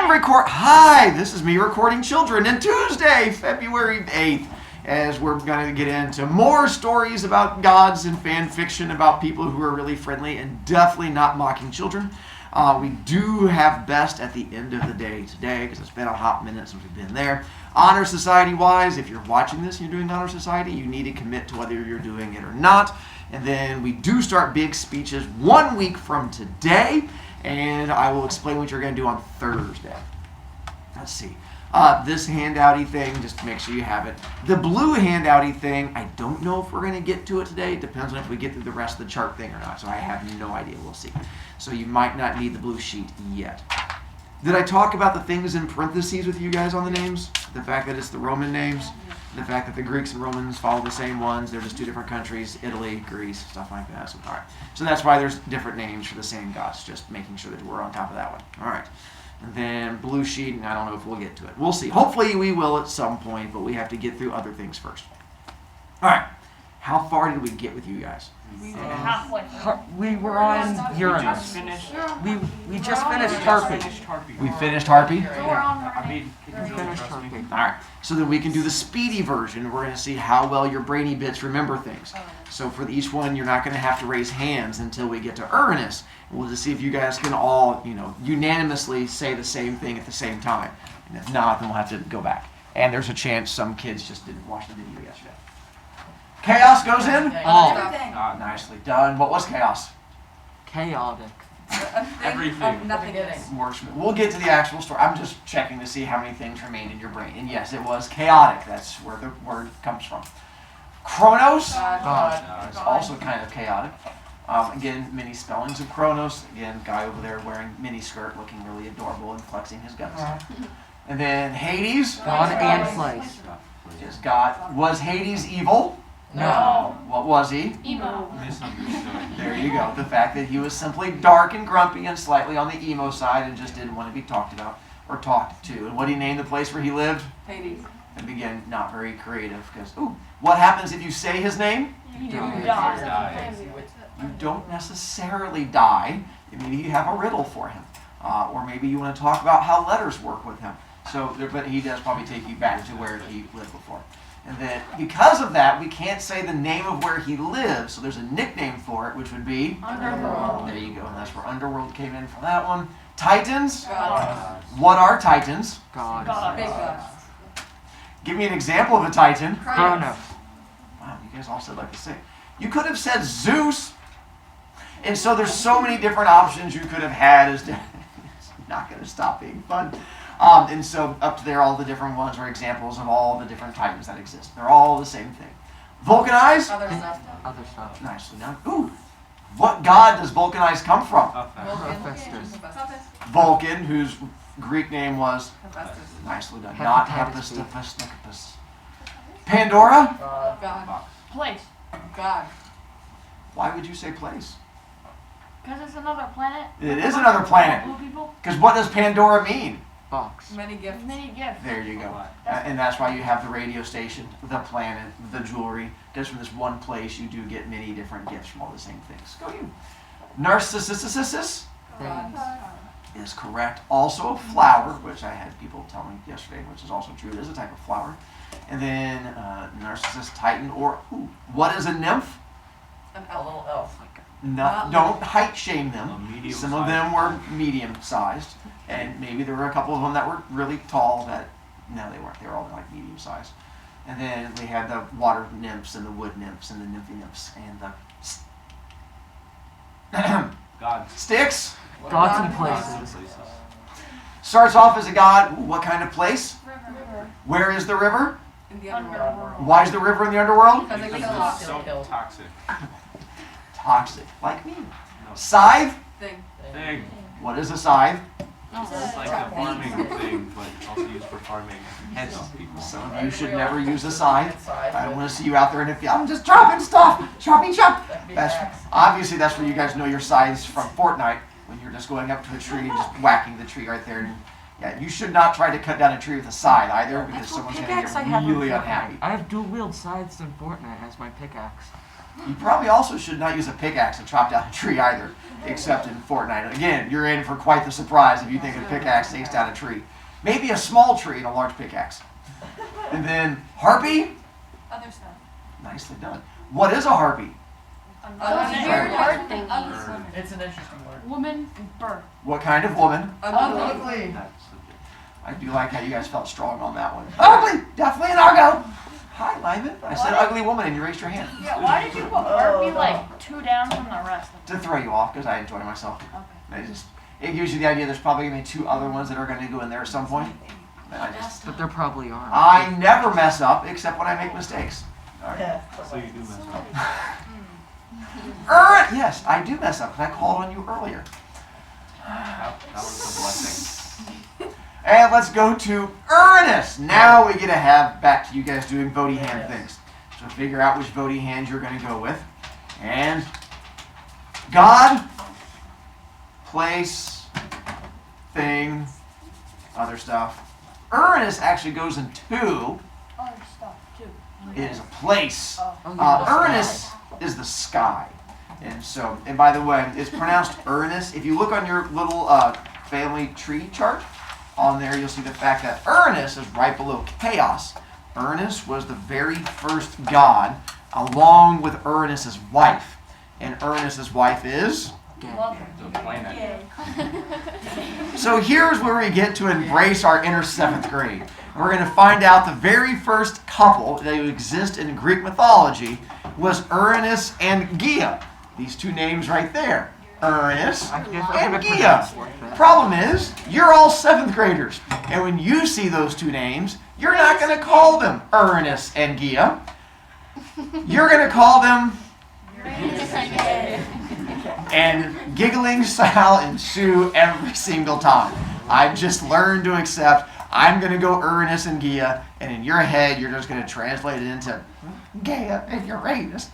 Hi, this is me recording children on Tuesday, February 8th, as we're going to get into more stories about gods and fan fiction about people who are really friendly and definitely not mocking children. We do have best at the end of the day today, because it's been a hot minute since we've been there. Honor Society-wise, if you're watching this and you're doing Honor Society, you need to commit to whether you're doing it or not. And then we do start big speeches 1 week from today, and I will explain what you're going to do on Thursday. Let's see. This handouty thing, just make sure you have it. The blue handouty thing, I don't know if we're going to get to it today. It depends on if we get through the rest of the chart thing or not. So I have no idea. We'll see. So you might not need the blue sheet yet. Did I talk about the things in parentheses with you guys on the names? The fact that it's the Roman names? The fact that the Greeks and Romans follow the same ones. They're just two different countries. Italy, Greece, stuff like that. So, all right. So that's why there's different names for the same gods. Just making sure that we're on top of that one. All right. And then blue sheet, and I don't know if we'll get to it. We'll see. Hopefully we will at some point, but we have to get through other things first. All right. How far did we get with you guys? Halfway. We were on Uranus. We just finished Harpy. We finished Harpy? We're on Mermaids. All right. So then we can do the speedy version. We're going to see how well your brainy bits remember things. So for each one, you're not going to have to raise hands until we get to Uranus. We'll just see if you guys can all, unanimously say the same thing at the same time. And if not, then we'll have to go back. And there's a chance some kids just didn't watch the video yesterday. Chaos goes in? Nicely done. What was chaos? Chaotic. Everything. Nothing is. We'll get to the actual story. I'm just checking to see how many things remain in your brain. And yes, it was chaotic. That's where the word comes from. Chronos is also kind of chaotic. Again, many spellings of Chronos. Again, guy over there wearing mini skirt, looking really adorable and flexing his guns. And then Hades. God and place. Is God. Was Hades evil? No. What was he? Emo. Misunderstood. There you go. The fact that he was simply dark and grumpy and slightly on the emo side and just didn't want to be talked about or talked to. And what did he name the place where he lived? Hades. And again, not very creative because, what happens if you say his name? You Die. You don't necessarily die. Maybe you have a riddle for him. Or maybe you want to talk about how letters work with him. But he does probably take you back to where he lived before. And then, because of that, we can't say the name of where he lives, so there's a nickname for it, which would be? Underworld. There you go, and that's where Underworld came in for that one. Titans? God. What are Titans? God. Big gods. Give me an example of a Titan. Chronos. Wow, you guys all said like the same. You could have said Zeus. And so there's so many different options you could have had. It's not going to stop being fun. And so up to there, all the different ones are examples of all the different Titans that exist. They're all the same thing. Vulcanize? Other stuff. Nicely done. What god does Vulcanize come from? Hephaestus. Vulcan, whose Greek name was? Nicely done. Not Hephaestus. Hephaestus. Pandora? God. Place. God. Why would you say place? Because it's another planet. It is another planet. Blue people. Because what does Pandora mean? Box. Many gifts. Many gifts. There you go. And that's why you have the radio station, the planet, the jewelry. Because from this one place, you do get many different gifts from all the same things. Go you. Narcissus Things. is correct. Also a flower, which I had people tell me yesterday, which is also true. It is a type of flower. And then Narcissus, Titan, or what is a nymph? A little elf. No, don't height shame them. medium Some of them were medium sized, and maybe there were a couple of them that were really tall. No, they weren't. They were all like medium sized. And then we had the water nymphs and the wood nymphs and the nymphy nymphs and the Gods. sticks. Gods and places. Starts off as a god. What kind of place? River. Where is the river? In the Underworld. Why is the river in the underworld? Because it Because kills. it's So toxic. Toxic, like me. Scythe. Thing. What is a scythe? It's like a farming thing, but also used for farming. Hence, people. Some of you should never use a scythe. I want to see you out there in the field. I'm just dropping stuff. Choppy chop. Obviously that's where you guys know your scythes from Fortnite, when you're just going up to a tree and just whacking the tree right there. And, yeah, you should not try to cut down a tree with a scythe either, because someone's going to Pickaxe I get have in really Fortnite. unhappy. I have dual wield scythes in Fortnite as my pickaxe. You probably also should not use a pickaxe to chop down a tree either, except in Fortnite. Again, you're in for quite the surprise if you think a pickaxe takes down a tree. Maybe a small tree and a large pickaxe. And then harpy. Other stuff. Nicely done. What is a harpy? It's an interesting word. Woman, birth. What kind of woman? Ugly. That's I do like how you guys felt strong on that one. Ugly! Definitely an Argo! Hi, Lyman. I said ugly woman and you raised your hand. Yeah, why did you put harpy like 2 down from the rest? To throw you off, because I enjoy myself. Okay. It gives you the idea there's probably going to be 2 other ones that are going to go in there at some point. But there probably are. I never mess up except when I make mistakes. All right. so you do mess up. Yes, I do mess up because I called on you earlier. That was a blessing. And let's go to Ernest. Now we get to have back to you guys doing voting hand things. So figure out which voting hand you're going to go with. And God, place, thing, other stuff. Ernest actually goes in 2. Other stuff too. It is a place. Oh. Ernest is the sky. And by the way, it's pronounced Ernest. If you look on your little family tree chart, on there you'll see the fact that Ernest is right below Chaos. Ernest was the very first god, along with Ernest's wife. And Ernest's wife is? The planet. So here's where we get to embrace our inner 7th grade. We're going to find out the very first couple that exist in Greek mythology was Uranus and Gaia. These 2 names right there. Uranus and Gaia. Problem is, you're all 7th graders. And when you see those 2 names, you're not going to call them Uranus and Gaia. You're going to call them... And giggling shall ensue every single time. I've just learned to accept I'm going to go Uranus and Gaia, and in your head you're just going to translate it into Gaia and Uranus.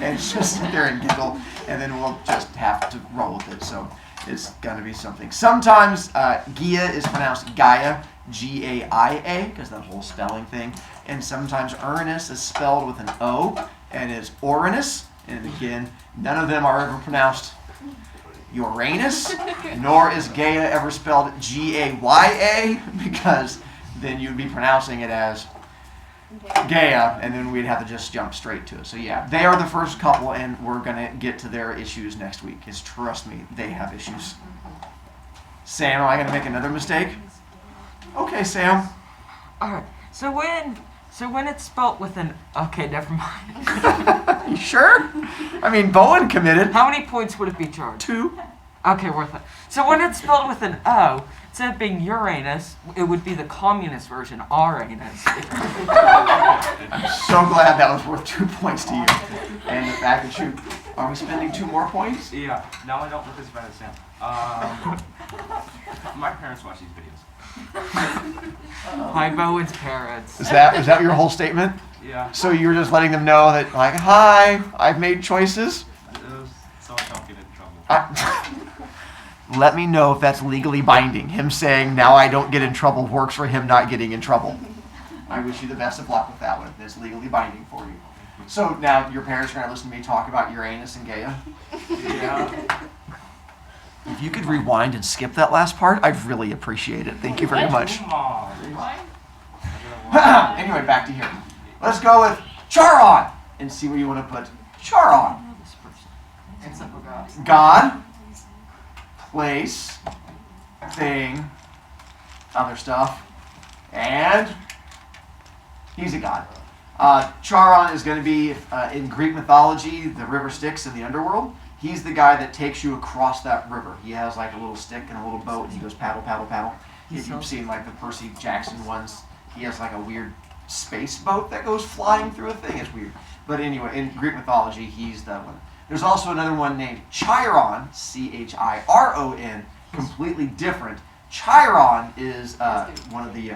And just sit there and giggle, and then we'll just have to roll with it. So it's going to be something. Sometimes Gaia is pronounced Gaia, G-A-I-A, because that whole spelling thing. And sometimes Uranus is spelled with an O, and it's Uranus. And again, none of them are ever pronounced Uranus, nor is Gaia ever spelled G-A-Y-A, because then you'd be pronouncing it as Gaia, and then we'd have to just jump straight to it. So yeah, they are the first couple, and we're going to get to their issues next week, because trust me, they have issues. Sam, am I going to make another mistake? Okay, Sam. Alright, so when it's spelt with an... Okay, never mind. You sure? I mean, Bowen committed. How many points would it be charged? 2. Okay, worth it. So when it's spelled with an O, instead of being Uranus, it would be the communist version, Uranus. I'm so glad that was worth 2 points to you. And the fact that are we spending 2 more points? Yeah, now I don't look as bad as Sam. My parents watch these videos. Hi, Bowen's parents. Is that your whole statement? Yeah. So you were just letting them know that, like, hi, I've made choices. So I don't get in trouble. Let me know if that's legally binding. Him saying, now I don't get in trouble works for him not getting in trouble. I wish you the best of luck with that one. It's legally binding for you. So now your parents are going to listen to me talk about Uranus and Gaia? Yeah. If you could rewind and skip that last part, I'd really appreciate it. Thank you very much. Come on. Anyway, back to here. Let's go with Charon and see where you want to put Charon. God, place, thing, other stuff, and he's a god. Charon is going to be, in Greek mythology, the river Styx in the underworld. He's the guy that takes you across that river. He has like a little stick and a little boat, and he goes paddle, paddle, paddle. If you've seen like the Percy Jackson ones, he has like a weird space boat that goes flying through a thing. It's weird. But anyway, in Greek mythology, he's that one. There's also another one named Charon, C-H-I-R-O-N, completely different. Chiron is one of the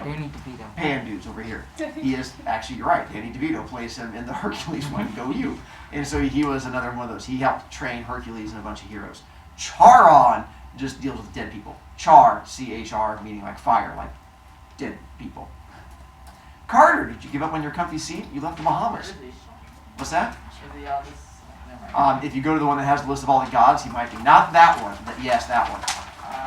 Pan dudes over here. He is, actually, you're right, Danny DeVito plays him in the Hercules one, Go You. And so he was another one of those. He helped train Hercules and a bunch of heroes. Charon just deals with dead people. Char, C-H-R, meaning like fire, like dead people. Carter, did you give up on your comfy seat? You left the Bahamas. What's that? If you go to the one that has the list of all the gods, he might be not that one, but yes, that one.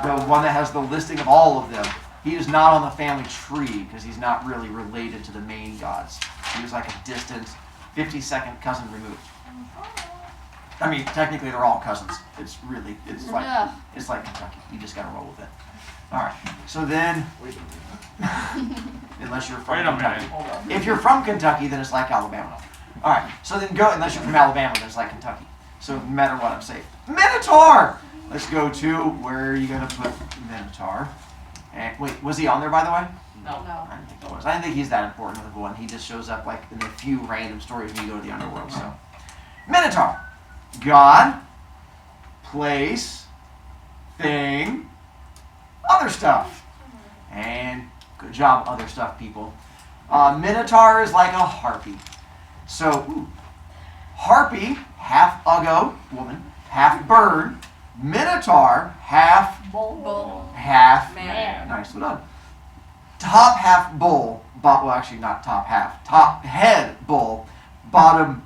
The one that has the listing of all of them. He is not on the family tree because he's not really related to the main gods. He was like a distant 52nd cousin removed. I mean, technically they're all cousins. It's like Kentucky. You just gotta roll with it. All right. So then, unless you're from Kentucky. If you're from Kentucky, then it's like Alabama. All right. So then go. Unless you're from Alabama, then it's like Kentucky. So no matter what, I'm safe. Minotaur. Let's go to where are you gonna put Minotaur? And wait, was he on there by the way? No. I didn't think he was. I didn't think he's that important of one. He just shows up like in a few random stories when you go to the underworld. So, Minotaur, god, place, thing, other stuff, and good job, other stuff, people. Minotaur is like a harpy. So, harpy, half uggo, woman, half bird. Minotaur, half Bull. half Man. Nicely done. Top half bull, well actually not top half, top head bull, bottom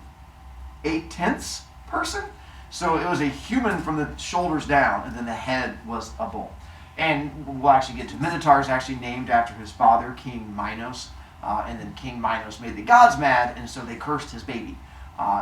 8/10 person. So it was a human from the shoulders down, and then the head was a bull. And we'll actually get to Minotaur is actually named after his father, King Minos, and then King Minos made the gods mad, and so they cursed his baby.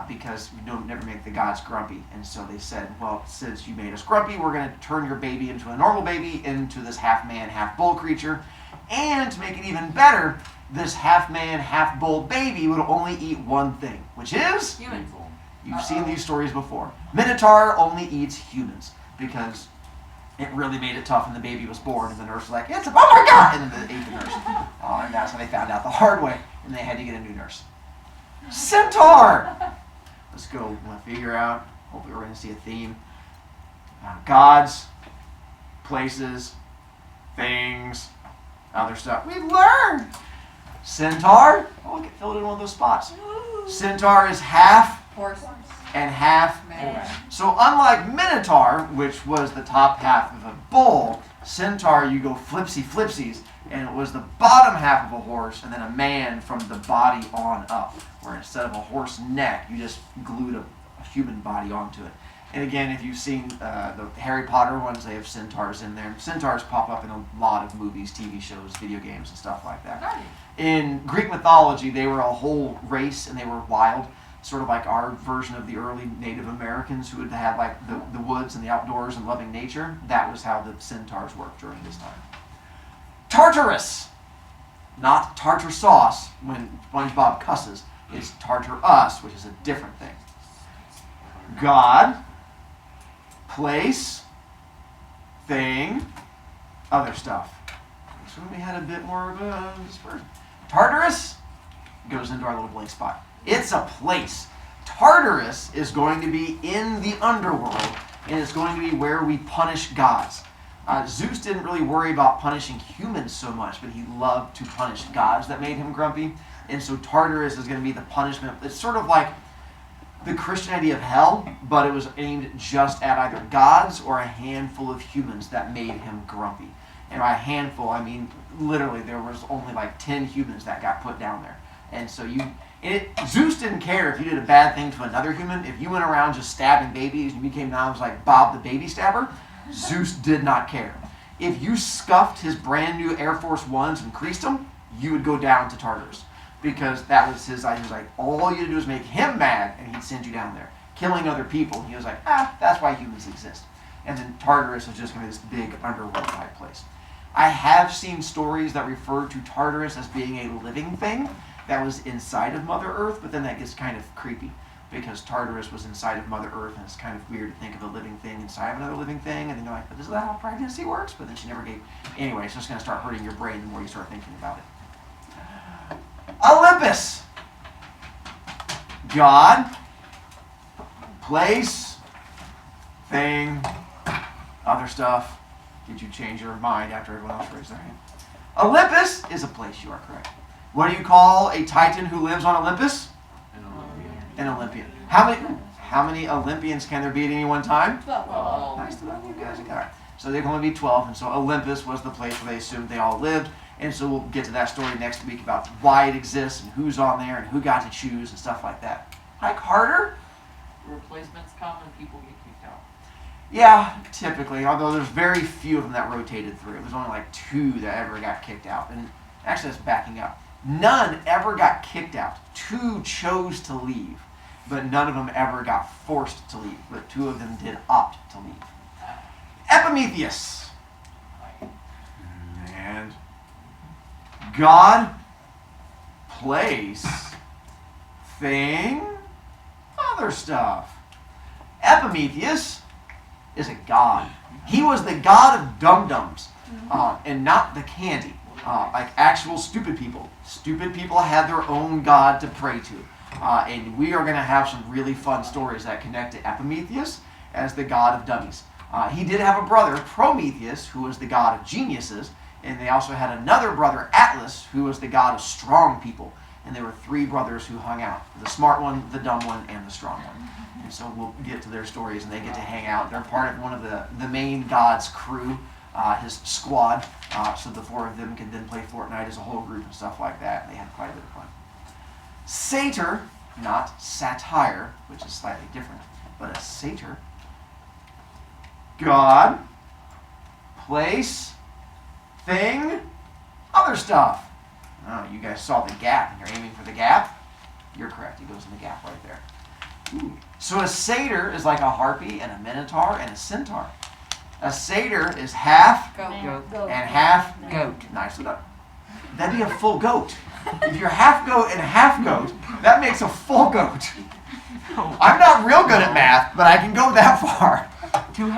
Because you don't never make the gods grumpy. And so they said, well, since you made us grumpy, we're going to turn your baby into a normal baby, into this half-man, half-bull creature. And to make it even better, this half-man, half-bull baby would only eat one thing, which is? Humans. You've seen these stories before. Minotaur only eats humans because it really made it tough and the baby was born and the nurse was like, oh my God! And then they ate the nurse. And that's how they found out the hard way and they had to get a new nurse. Centaur! Let's go. We'll figure out. Hopefully we're going to see a theme. Gods, places, things, other stuff. We've learned! Centaur. Oh, look, it filled in one of those spots. Centaur is half Horse. and half. Man. So unlike Minotaur, which was the top half of a bull, Centaur you go flipsies, and it was the bottom half of a horse and then a man from the body on up. Where instead of a horse neck, you just glued a human body onto it. And again, if you've seen the Harry Potter ones, they have centaurs in there. Centaurs pop up in a lot of movies, TV shows, video games, and stuff like that. In Greek mythology, they were a whole race and they were wild. Sort of like our version of the early Native Americans who would have like the woods and the outdoors and loving nature. That was how the centaurs worked during this time. Tartarus, not tartar sauce when SpongeBob cusses. It's Tartarus, which is a different thing. God, place, thing, other stuff. So we had a bit more of a dispersion. Tartarus goes into our little blank spot. It's a place. Tartarus is going to be in the underworld, and it's going to be where we punish gods. Zeus didn't really worry about punishing humans so much, but he loved to punish gods that made him grumpy. And so Tartarus is going to be the punishment. It's sort of like the Christian idea of hell, but it was aimed just at either gods or a handful of humans that made him grumpy. And by a handful, I mean literally there was only like 10 humans that got put down there. And so Zeus didn't care if you did a bad thing to another human. If you went around just stabbing babies and you became known as like Bob the Baby Stabber, Zeus did not care. If you scuffed his brand new Air Force Ones and creased them, you would go down to Tartarus. Because that was his idea. He was like, all you had to do is make him mad and he'd send you down there. Killing other people. He was like, that's why humans exist. And then Tartarus is just going to be this big underworld type place. I have seen stories that refer to Tartarus as being a living thing that was inside of Mother Earth, but then that gets kind of creepy because Tartarus was inside of Mother Earth, and it's kind of weird to think of a living thing inside of another living thing, and then you're like, but is that how pregnancy works? But then she never gave. Anyway, it's just going to start hurting your brain the more you start thinking about it. Olympus. God, place, thing, other stuff. Did you change your mind after everyone else raised their hand? Olympus is a place, you are correct. What do you call a Titan who lives on Olympus? An Olympian. How many Olympians can there be at any one time? 12. Nice to know you guys. All right. So there can only be 12, and so Olympus was the place where they assumed they all lived. And so we'll get to that story next week about why it exists and who's on there and who got to choose and stuff like that. Hi, Carter. replacements come and people get kicked out. Yeah, typically, although there's very few of them that rotated through. There's only like 2 that ever got kicked out. And actually, that's backing up. None ever got kicked out. 2 chose to leave, but none of them ever got forced to leave. But 2 of them did opt to leave. Epimetheus. And God, place, thing, other stuff. Epimetheus is a god. He was the god of dum-dums, and not the candy, like actual stupid people. Stupid people had their own god to pray to, and we are going to have some really fun stories that connect to Epimetheus as the god of dummies. He did have a brother, Prometheus, who was the god of geniuses, and they also had another brother, Atlas, who was the god of strong people. And there were 3 brothers who hung out: the smart one, the dumb one, and the strong one. And so we'll get to their stories, and they get to hang out. They're part of one of the main god's crew, his squad. So the 4 of them can then play Fortnite as a whole group and stuff like that. And they had quite a bit of fun. Satyr, not satire, which is slightly different, but a satyr. God, place, thing, other stuff. Oh, you guys saw the gap, and you're aiming for the gap? You're correct. It goes in the gap right there. Ooh. So a satyr is like a harpy and a minotaur and a centaur. A satyr is half Goat. and half Goat. Nicely done. That'd be a full goat. If you're half goat and half goat, that makes a full goat. I'm not real good at math, but I can go that far. Two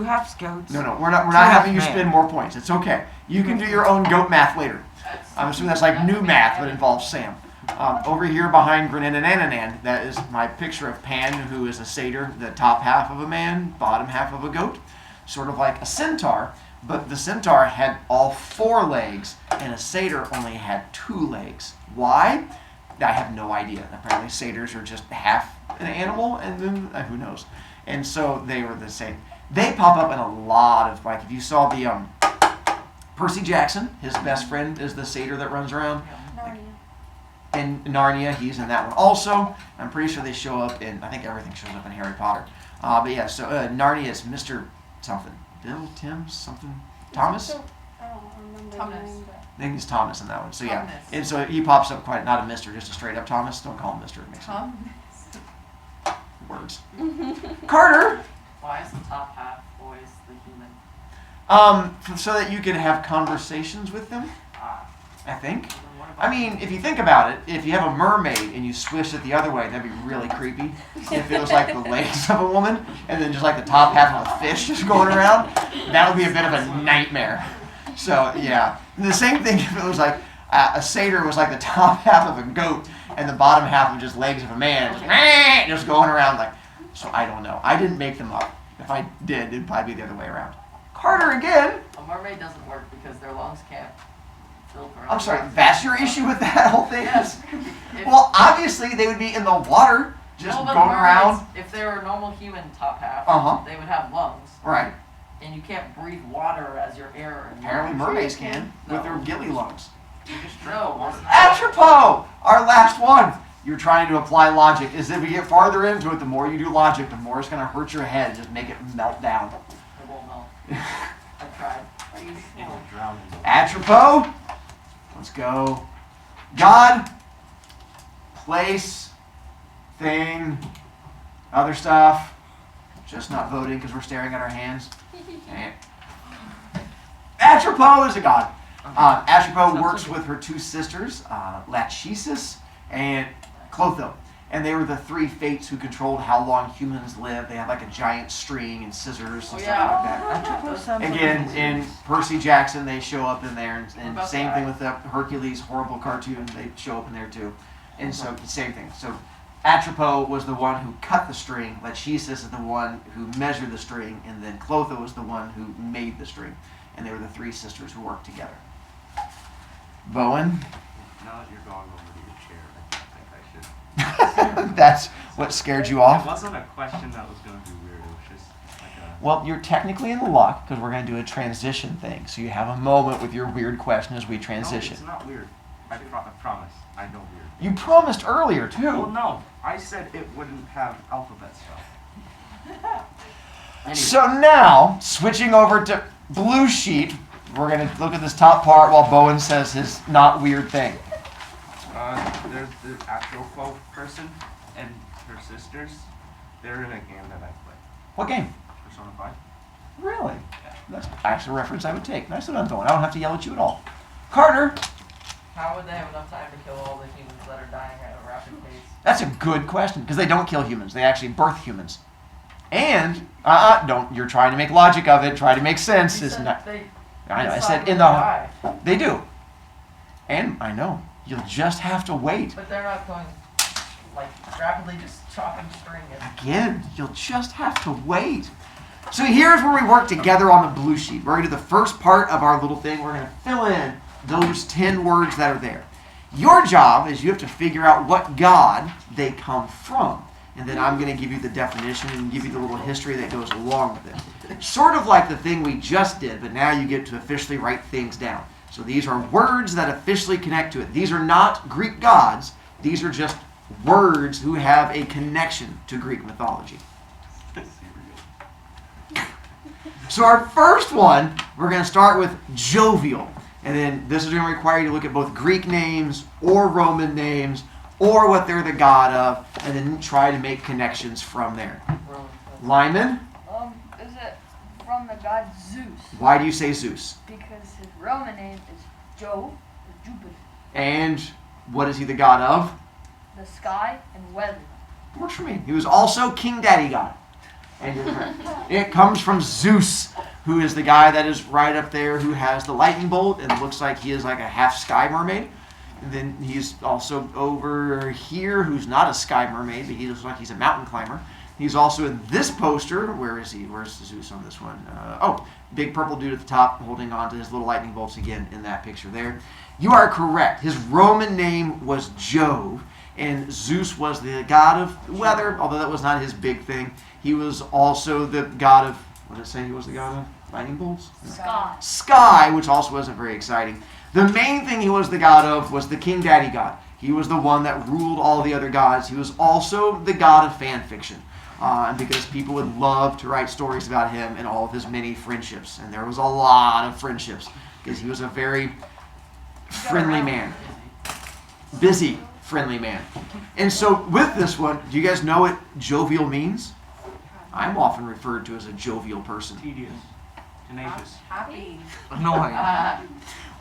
halves goats. No, we're not Two half having you man. spend more points. It's okay. You can do your own goat math later. I'm assuming that's like new math, but involves Sam. Over here behind Grananananan, that is my picture of Pan, who is a satyr, the top half of a man, bottom half of a goat. Sort of like a centaur, but the centaur had all 4 legs, and a satyr only had 2 legs. Why? I have no idea. Apparently satyrs are just half an animal, and then who knows. And so they were the same. They pop up in a lot of, like, if you saw the Percy Jackson, his best friend is the satyr that runs around. In Narnia, he's in that one also. I'm pretty sure they show up in, I think everything shows up in Harry Potter. But yeah, so Narnia is Mr. something. Bill, Tim, something? Thomas? I don't remember Thomas. the name, but I think he's Thomas in that one. So yeah, Thomas. and so he pops up quite, not a Mr., just a straight up Thomas. Don't call him Mr. It makes words. Carter! Why is the top half always the human? So that you can have conversations with them, I think. Then what about I mean, if you think about it, if you have a mermaid and you swish it the other way, that'd be really creepy. If it was like the legs of a woman and then just like the top half of a fish just going around, that would be a bit of a nightmare. So yeah, and the same thing if it was like a satyr was like the top half of a goat and the bottom half of just legs of a man, just going around like. So I don't know. I didn't make them up. If I did, it'd probably be the other way around. Carter again. a mermaid doesn't work because their lungs can't fill for I'm sorry, that's your issue with that whole thing? Yes. If- Well, obviously they would be in the water, just No, but going mermaids, around. If they were a normal human top half, Uh-huh. they would have lungs. Right. And you can't breathe water as your air. And Apparently mermaids can, with their No. gilly lungs. No. Atropos! Our last one! You're trying to apply logic. As if you get farther into it, the more you do logic, the more it's going to hurt your head and just make it melt down. It won't melt. I tried. It'll drown in the Atropos! Let's go. God, place, thing, other stuff. Just not voting because we're staring at our hands. Dang it. Atropos is a god. Atropos works with her 2 sisters, Lachesis and Clotho. And they were the 3 fates who controlled how long humans live. They had like a giant string and scissors and stuff like that. Again, in Percy Jackson, they show up in there. And same thing with the Hercules horrible cartoon. They show up in there too. And so, same thing. So, Atropos was the one who cut the string. Lachesis is the one who measured the string. And then Clotho was the one who made the string. And they were the 3 sisters who worked together. Bowen? Now that you're going over to your chair, I think I should. That's what scared you It off? wasn't a question that was going to be weird. It was just like a. Well, you're technically in the lock because we're going to do a transition thing. So you have a moment with your weird question as we No, transition. it's not weird. I promise. I know weird. You promised earlier, too. Well, no. I said it wouldn't have alphabet stuff. Anyway. So now, switching over to blue sheet, we're going to look at this top part while Bowen says his not weird thing. There's the actual folk person and her sisters. They're in a game that I play. What game? Persona 5. Really? That's actually a reference I would take. Nicely done, Bowen. I don't have to yell at you at all. Carter, How would they have enough time to kill all the humans that are dying at a rapid pace? that's a good question, because they don't kill humans. They actually birth humans. And, don't, you're trying to make logic of it, try to make sense. You It's said not, they I know, I decide said when in they the, die, they do. And, I know, you'll just have to wait. but they're not going like rapidly just chopping string and Again, you'll just have to wait. So here's where we work together on the blue sheet. We're going to do the first part of our little thing. We're going to fill in those 10 words that are there. Your job is you have to figure out what god they come from. And then I'm going to give you the definition and give you the little history that goes along with it. Sort of like the thing we just did, but now you get to officially write things down. So these are words that officially connect to it. These are not Greek gods. These are just words who have a connection to Greek mythology. So our first one, we're going to start with jovial. And then this is going to require you to look at both Greek names or Roman names or what they're the god of, and then try to make connections from there. Roman. Lyman, Is it from the god Zeus? why do you say Zeus? Because his Roman name is Jove, or Jupiter, And what is he the god of? the sky and weather. Works for me. He was also King Daddy God. And it comes from Zeus, who is the guy that is right up there who has the lightning bolt and looks like he is like a half sky mermaid. And then he's also over here who's not a sky mermaid, but he looks like he's a mountain climber. He's also in this poster. Where is he? Where's Zeus on this one? Big purple dude at the top holding on to his little lightning bolts again in that picture there. You are correct. His Roman name was Jove, and Zeus was the god of weather, although that was not his big thing. He was also the god of, what did it say he was the god of? Lightning bolts? Sky. Sky, which also wasn't very exciting. The main thing he was the god of was the King Daddy God. He was the one that ruled all the other gods. He was also the god of fan fiction. And because people would love to write stories about him and all of his many friendships. And there was a lot of friendships because he was a very friendly man. Busy, friendly man. And so with this one, do you guys know what jovial means? I'm often referred to as a jovial person. Tedious. Tenacious. Happy. Annoying.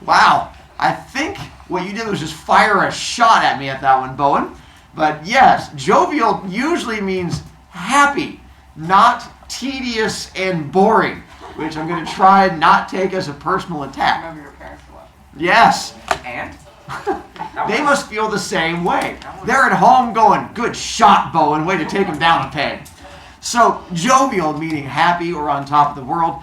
Wow. I think what you did was just fire a shot at me at that one, Bowen. But yes, jovial usually means happy, not tedious and boring, which I'm going to try and not take as a personal attack. Remember your parents were watching. Yes. And? They must feel the same way. They're at home going, good shot, Bowen. Way to take him down a peg. So, jovial, meaning happy or on top of the world.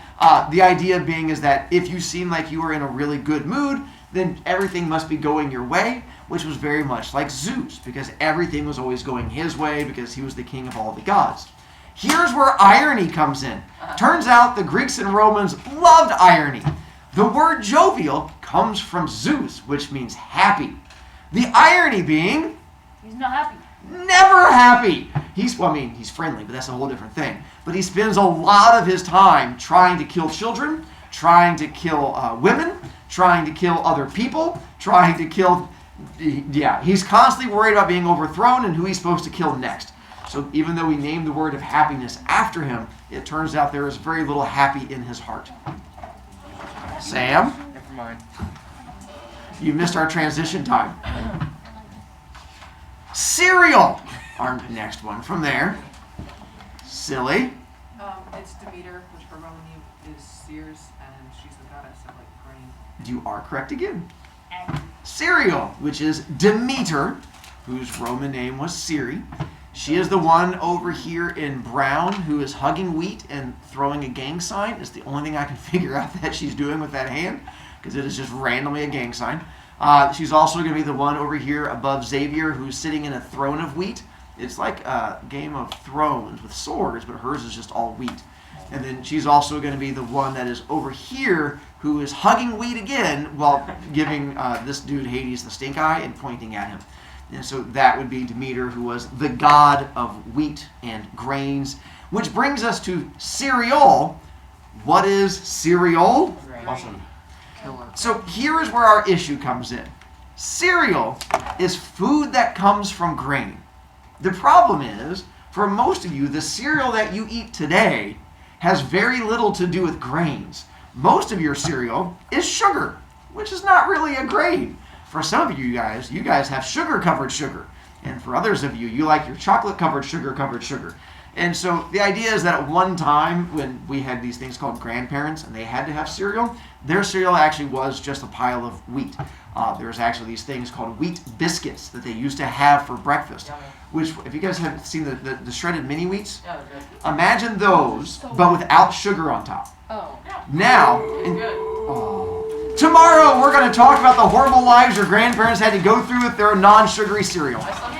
The idea being is that if you seem like you are in a really good mood, then everything must be going your way, which was very much like Zeus, because everything was always going his way because he was the king of all the gods. Here's where irony comes in. Turns out the Greeks and Romans loved irony. The word jovial comes from Zeus, which means happy. The irony being He's not happy. never happy. He's friendly, but that's a whole different thing. But he spends a lot of his time trying to kill children, trying to kill women, trying to kill other people, trying to kill... Yeah, he's constantly worried about being overthrown and who he's supposed to kill next. So even though we named the word of happiness after him, it turns out there is very little happy in his heart. Sam, Never mind. you missed our transition time. Cereal, our next one from there. Silly. It's Demeter, which her Roman name is Sears, and she's the goddess of like grain. You are correct again. And Cereal, which is Demeter, whose Roman name was Ciri. She is the one over here in brown who is hugging wheat and throwing a gang sign. It's the only thing I can figure out that she's doing with that hand, because it is just randomly a gang sign. She's also going to be the one over here above Xavier who's sitting in a throne of wheat. It's like a Game of Thrones with swords, but hers is just all wheat. And then she's also going to be the one that is over here who is hugging wheat again while giving this dude Hades the stink eye and pointing at him. And so that would be Demeter, who was the god of wheat and grains. Which brings us to cereal. What is cereal? Awesome. So here is where our issue comes in. Cereal is food that comes from grain. The problem is, for most of you, the cereal that you eat today has very little to do with grains. Most of your cereal is sugar, which is not really a grain. For some of you guys have sugar-covered sugar. And for others of you, you like your chocolate-covered sugar. And so the idea is that at one time when we had these things called grandparents and they had to have cereal, their cereal actually was just a pile of wheat. There's actually these things called wheat biscuits that they used to have for breakfast. Yummy. Which, if you guys have seen the shredded mini wheats, Yeah, they're good. imagine those, but without sugar on top. Oh. Now, Good. tomorrow we're going to talk about the horrible lives your grandparents had to go through with their non-sugary cereal. My son